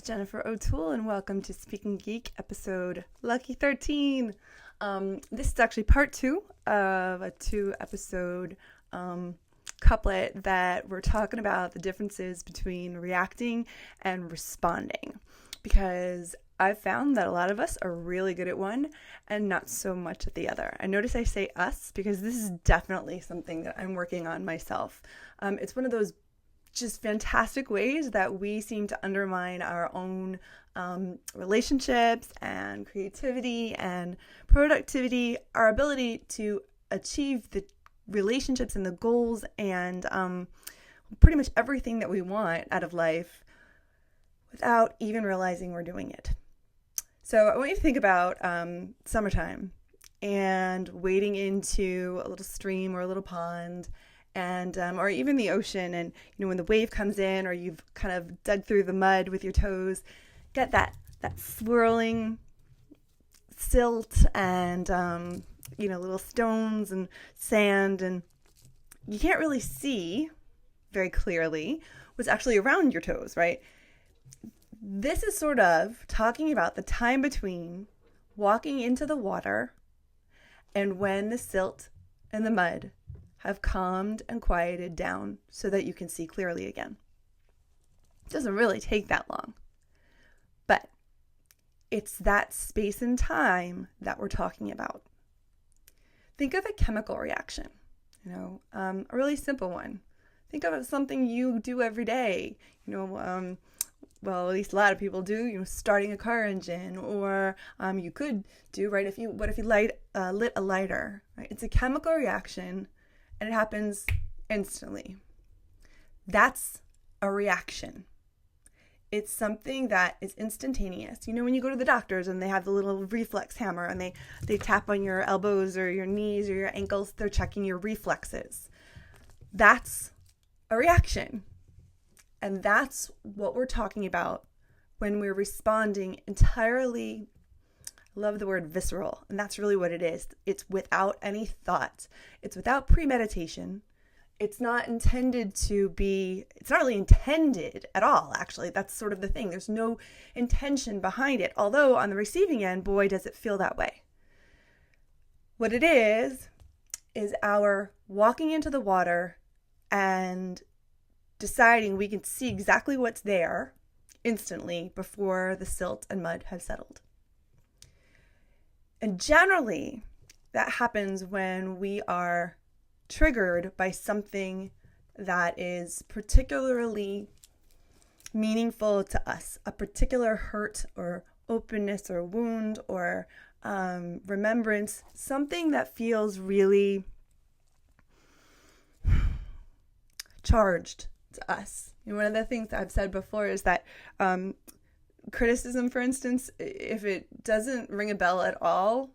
Jennifer O'Toole, and welcome to Speaking Geek, episode Lucky 13. This is actually part 2 of a 2-episode couplet that we're talking about the differences between reacting and responding, because I've found that a lot of us are really good at one and not so much at the other. I notice I say us because this is definitely something that I'm working on myself. It's one of those just fantastic ways that we seem to undermine our own relationships and creativity and productivity, our ability to achieve the relationships and the goals and pretty much everything that we want out of life without even realizing we're doing it. So I want you to think about summertime and wading into a little stream or a little pond, and or even the ocean, and when the wave comes in or you've kind of dug through the mud with your toes, get that swirling silt and little stones and sand, and you can't really see very clearly what's actually around your toes, right? This is sort of talking about the time between walking into the water and when the silt and the mud have calmed and quieted down so that you can see clearly again. It doesn't really take that long, but it's that space and time that we're talking about. Think of a chemical reaction, a really simple one. Think of something you do every day, well, at least a lot of people do, starting a car engine, or you could do, right, if you lit a lighter, right? It's a chemical reaction, and it happens instantly. That's a reaction. It's something that is instantaneous. When you go to the doctors and they have the little reflex hammer and they tap on your elbows or your knees or your ankles, they're checking your reflexes. That's a reaction. And that's what we're talking about when we're responding entirely. I love the word visceral, and that's really what it is. It's without any thought. It's without premeditation. It's not intended to be, it's not really intended at all, actually. That's sort of the thing. There's no intention behind it. Although on the receiving end, boy, does it feel that way. What it is our walking into the water and deciding we can see exactly what's there instantly before the silt and mud have settled. And generally, that happens when we are triggered by something that is particularly meaningful to us, a particular hurt or openness or wound or remembrance, something that feels really charged to us. One of the things that I've said before is that criticism, for instance, if it doesn't ring a bell at all,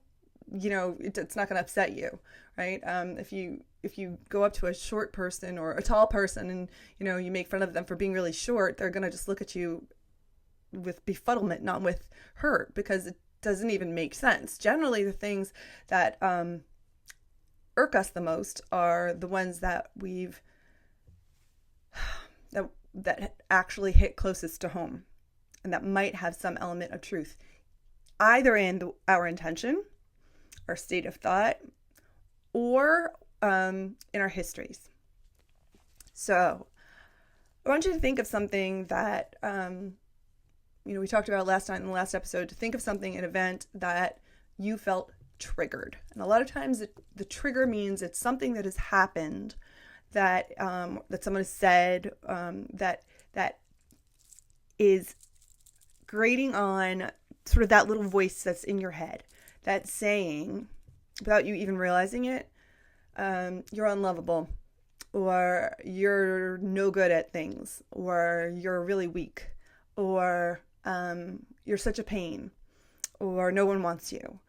it's not going to upset you, right? If you go up to a short person or a tall person and you make fun of them for being really short, they're going to just look at you with befuddlement, not with hurt, because it doesn't even make sense. Generally, the things that irk us the most are the ones that we've that actually hit closest to home, and that might have some element of truth, either in our intention, our state of thought, or in our histories. So I want you to think of something that, we talked about last time in the last episode, to think of something, an event that you felt triggered. And a lot of times the trigger means it's something that has happened, that someone has said, that is grating on sort of that little voice that's in your head that's saying, without you even realizing it, you're unlovable, or you're no good at things, or you're really weak, or you're such a pain, or no one wants you.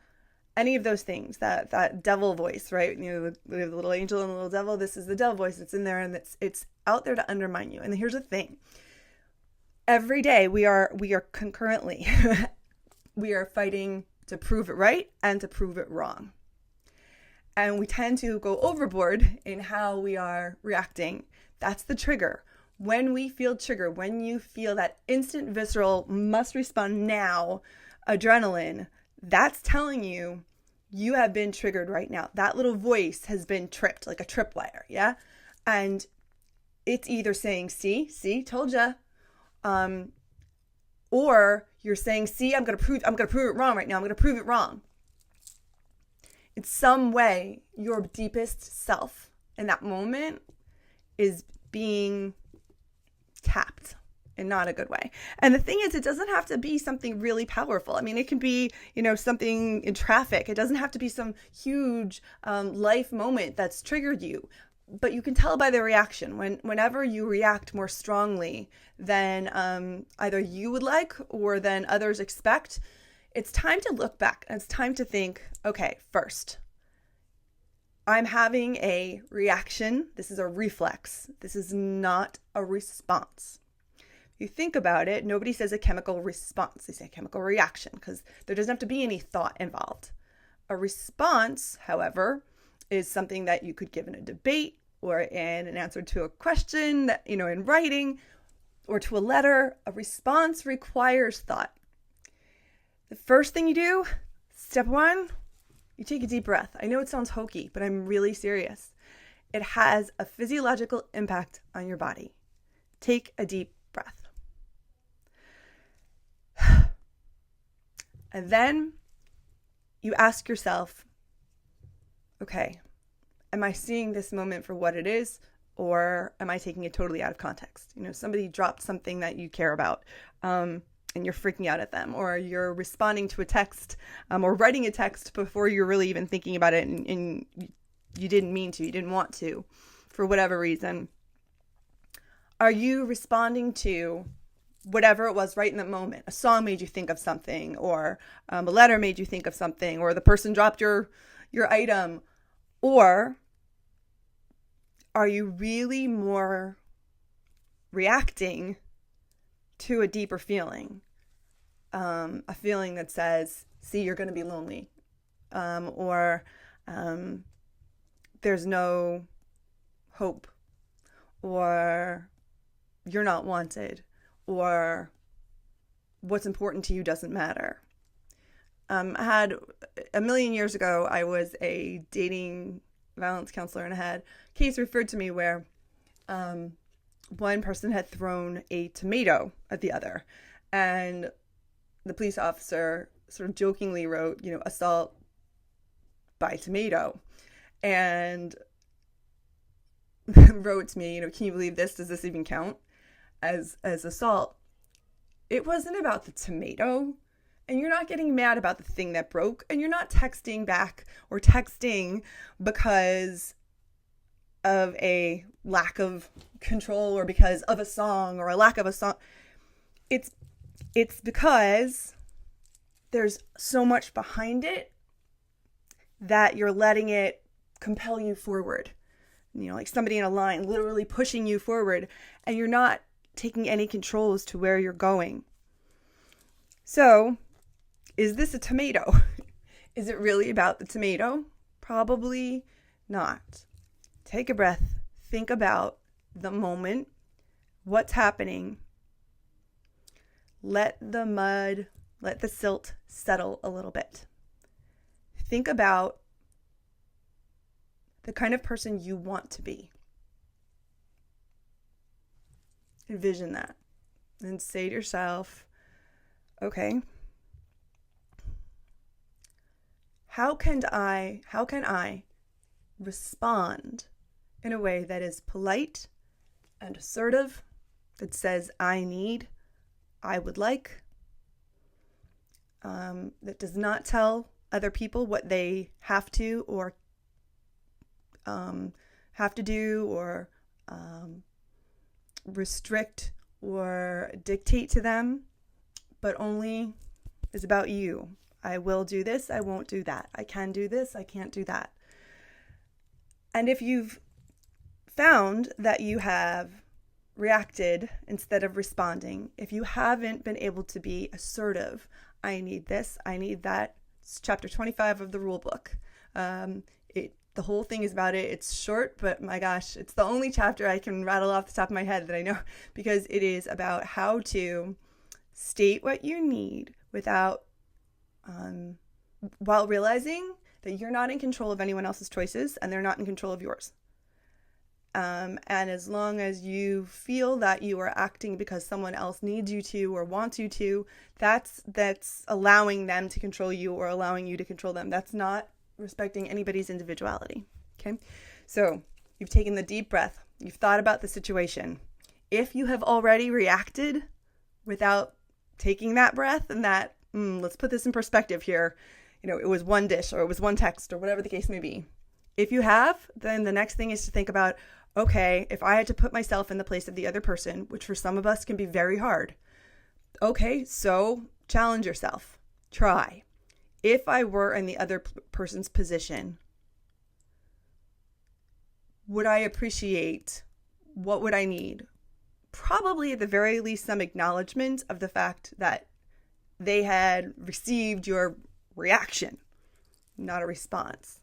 Any of those things, that devil voice, right? We have the little angel and the little devil. This is the devil voice that's in there, and it's out there to undermine you. And here's the thing. Every day we are concurrently, we are fighting to prove it right and to prove it wrong. And we tend to go overboard in how we are reacting. That's the trigger. When we feel triggered, when you feel that instant visceral must respond now adrenaline, that's telling you you have been triggered right now. That little voice has been tripped, like a tripwire, yeah? And it's either saying, see, told ya. Or you're saying, see, I'm gonna prove it wrong right now. I'm gonna prove it wrong. In some way, your deepest self in that moment is being tapped in not a good way. And the thing is, it doesn't have to be something really powerful. I mean, it can be, something in traffic. It doesn't have to be some huge life moment that's triggered you. But you can tell by the reaction. Whenever you react more strongly than either you would like or than others expect, it's time to look back. And it's time to think, okay, first, I'm having a reaction. This is a reflex. This is not a response. If you think about it, nobody says a chemical response. They say chemical reaction because there doesn't have to be any thought involved. A response, however, is something that you could give in a debate or in an answer to a question that, in writing or to a letter. A response requires thought. The first thing you do, step one, you take a deep breath. I know it sounds hokey, but I'm really serious. It has a physiological impact on your body. Take a deep breath. And then you ask yourself, okay, am I seeing this moment for what it is, or am I taking it totally out of context? Somebody dropped something that you care about, and you're freaking out at them, or you're responding to a text, or writing a text before you're really even thinking about it, and you didn't mean to, you didn't want to, for whatever reason. Are you responding to whatever it was right in the moment? A song made you think of something, or a letter made you think of something, or the person dropped your item, or are you really more reacting to a deeper feeling? A feeling that says, see, you're going to be lonely, or there's no hope, or you're not wanted, or what's important to you doesn't matter. I had a million years ago, I was a dating violence counselor, and I had a case referred to me where one person had thrown a tomato at the other, and the police officer sort of jokingly wrote, assault by tomato, and wrote to me, can you believe this? Does this even count as assault? It wasn't about the tomato. And you're not getting mad about the thing that broke, and you're not texting back or texting because of a lack of control or because of a song or a lack of a song. It's because there's so much behind it that you're letting it compel you forward. Like somebody in a line literally pushing you forward, and you're not taking any control as to where you're going. So, is this a tomato? Is it really about the tomato? Probably not. Take a breath. Think about the moment. What's happening? Let the silt settle a little bit. Think about the kind of person you want to be. Envision that. And say to yourself, okay, how can I respond in a way that is polite and assertive, that says I need, I would like, that does not tell other people what they have to or have to do, or restrict or dictate to them, but only is about you. I will do this, I won't do that. I can do this, I can't do that. And if you've found that you have reacted instead of responding, if you haven't been able to be assertive, I need this, I need that. It's chapter 25 of the rule book. The whole thing is about it. It's short, but my gosh, it's the only chapter I can rattle off the top of my head that I know, because it is about how to state what you need without, while realizing that you're not in control of anyone else's choices and they're not in control of yours. And as long as you feel that you are acting because someone else needs you to or wants you to, that's allowing them to control you or allowing you to control them. That's not respecting anybody's individuality. Okay? So you've taken the deep breath. You've thought about the situation. If you have already reacted without taking that breath and that, let's put this in perspective here. It was one dish or it was one text or whatever the case may be. If you have, then the next thing is to think about, okay, if I had to put myself in the place of the other person, which for some of us can be very hard. Okay, so challenge yourself. Try. If I were in the other person's position, would I appreciate? What would I need? Probably at the very least some acknowledgement of the fact that they had received your reaction, not a response.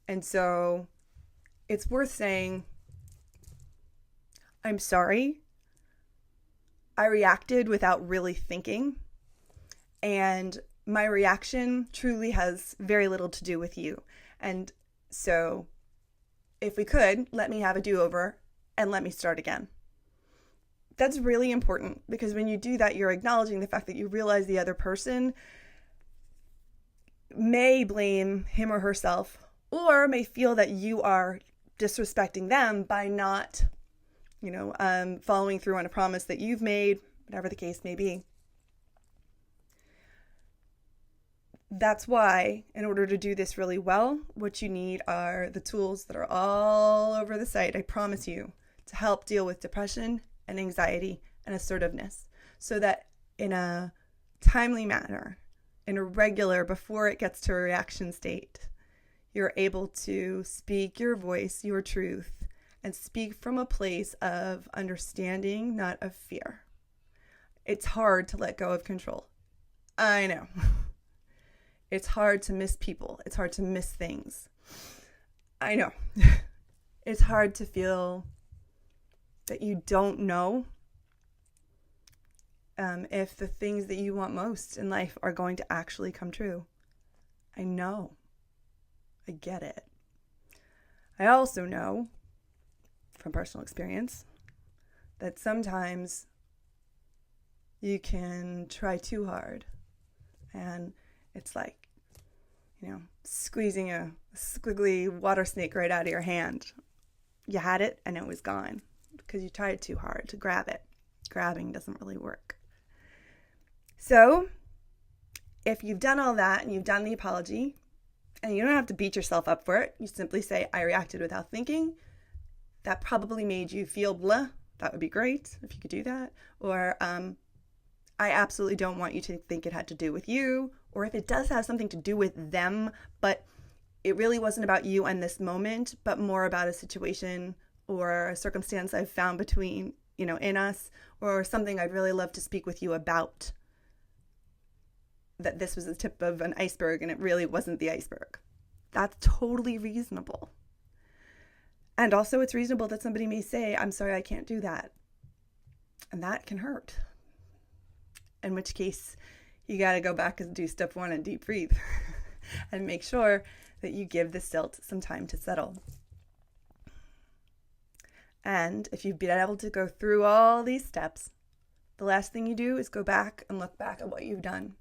And so it's worth saying, I'm sorry. I reacted without really thinking. And my reaction truly has very little to do with you. And so if we could, let me have a do-over and let me start again. That's really important, because when you do that, you're acknowledging the fact that you realize the other person may blame him or herself, or may feel that you are disrespecting them by not, following through on a promise that you've made, whatever the case may be. That's why, in order to do this really well, what you need are the tools that are all over the site, I promise you, to help deal with depression and anxiety and assertiveness, so that in a timely manner, in a regular, before it gets to a reaction state, you're able to speak your voice, your truth, and speak from a place of understanding, not of fear. It's hard to let go of control. I know. It's hard to miss people. It's hard to miss things. I know. It's hard to feel that you don't know if the things that you want most in life are going to actually come true. I know. I get it. I also know from personal experience that sometimes you can try too hard, and it's like, squeezing a squiggly water snake right out of your hand. You had it and it was gone because you tried too hard to grab it. Grabbing doesn't really work. So if you've done all that and you've done the apology, and you don't have to beat yourself up for it, you simply say, I reacted without thinking. That probably made you feel blah. That would be great if you could do that. Or I absolutely don't want you to think it had to do with you. Or if it does have something to do with them, but it really wasn't about you and this moment, but more about a situation or a circumstance I've found between, in us, or something I'd really love to speak with you about. That this was the tip of an iceberg and it really wasn't the iceberg. That's totally reasonable. And also it's reasonable that somebody may say, I'm sorry, I can't do that. And that can hurt. In which case, you got to go back and do step 1 and deep breathe and make sure that you give the silt some time to settle. And if you've been able to go through all these steps, the last thing you do is go back and look back at what you've done.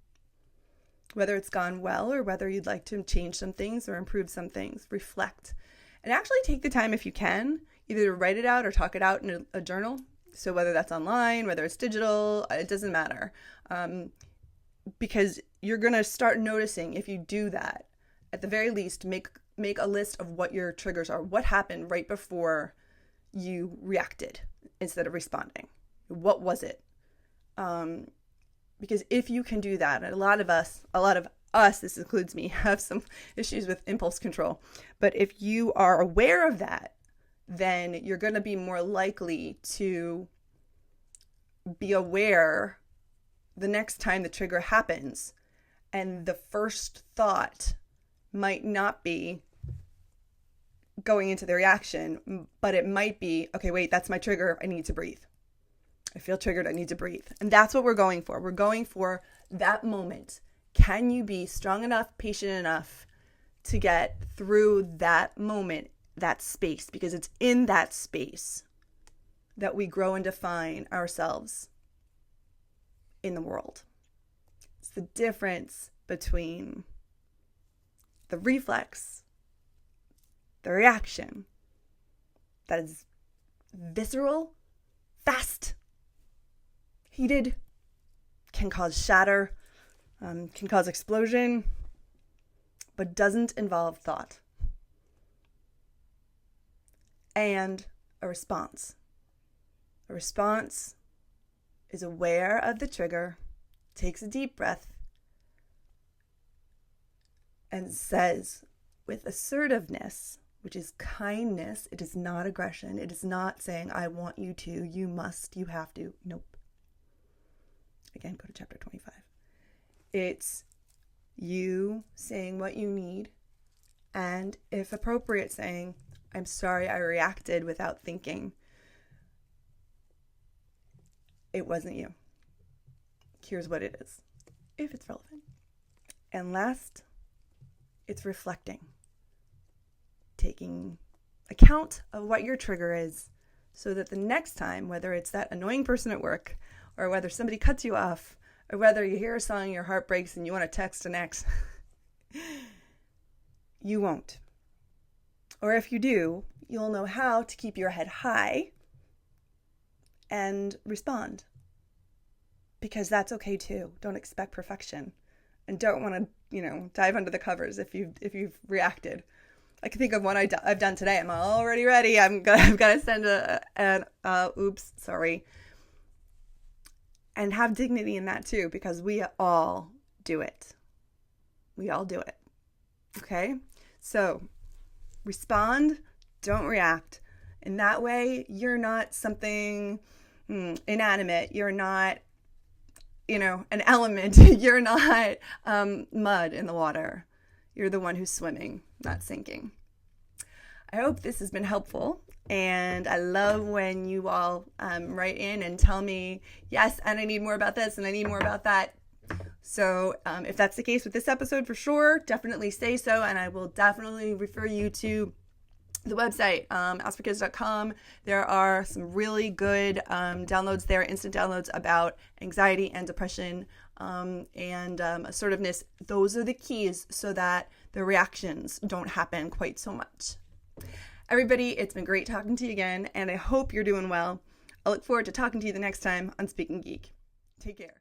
Whether it's gone well or whether you'd like to change some things or improve some things, reflect. And actually take the time, if you can, either to write it out or talk it out in a journal. So whether that's online, whether it's digital, it doesn't matter. Because you're going to start noticing, if you do that, at the very least, make a list of what your triggers are. What happened right before you reacted instead of responding? What was it? Because if you can do that, and a lot of us, this includes me, have some issues with impulse control. But if you are aware of that, then you're going to be more likely to be aware the next time the trigger happens. And the first thought might not be, going into the reaction, but it might be, okay, wait, that's my trigger. I need to breathe. I feel triggered. I need to breathe. And that's what we're going for. We're going for that moment. Can you be strong enough, patient enough to get through that moment, that space? Because it's in that space that we grow and define ourselves in the world. It's the difference between the reflex, the reaction that is visceral, fast, heated, can cause shatter, can cause explosion, but doesn't involve thought. And a response. A response is aware of the trigger, takes a deep breath, and says with assertiveness, which is kindness, it is not aggression. It is not saying, I want you to, you must, you have to. Nope. Again, go to chapter 25. It's you saying what you need, and if appropriate, saying, I'm sorry I reacted without thinking. It wasn't you. Here's what it is, if it's relevant. And last, it's reflecting. Taking account of what your trigger is so that the next time, whether it's that annoying person at work or whether somebody cuts you off or whether you hear a song and your heart breaks and you want to text an ex, you won't. Or if you do, you'll know how to keep your head high and respond. Because that's okay too. Don't expect perfection. And don't want to, dive under the covers if you've reacted. I can think of one I've done today. I'm already ready. I've got to send oops, sorry. And have dignity in that too, because we all do it. We all do it. Okay? So, respond, don't react. In that way, you're not something inanimate. You're not, an element. You're not mud in the water. You're the one who's swimming, not sinking. I hope this has been helpful. And I love when you all write in and tell me, yes, and I need more about this and I need more about that. So if that's the case with this episode, for sure, definitely say so. And I will definitely refer you to the website, askforkids.com. There are some really good downloads there, instant downloads about anxiety and depression and assertiveness. Those are the keys so that the reactions don't happen quite so much. Everybody, it's been great talking to you again, and I hope you're doing well. I look forward to talking to you the next time on Speaking Geek. Take care.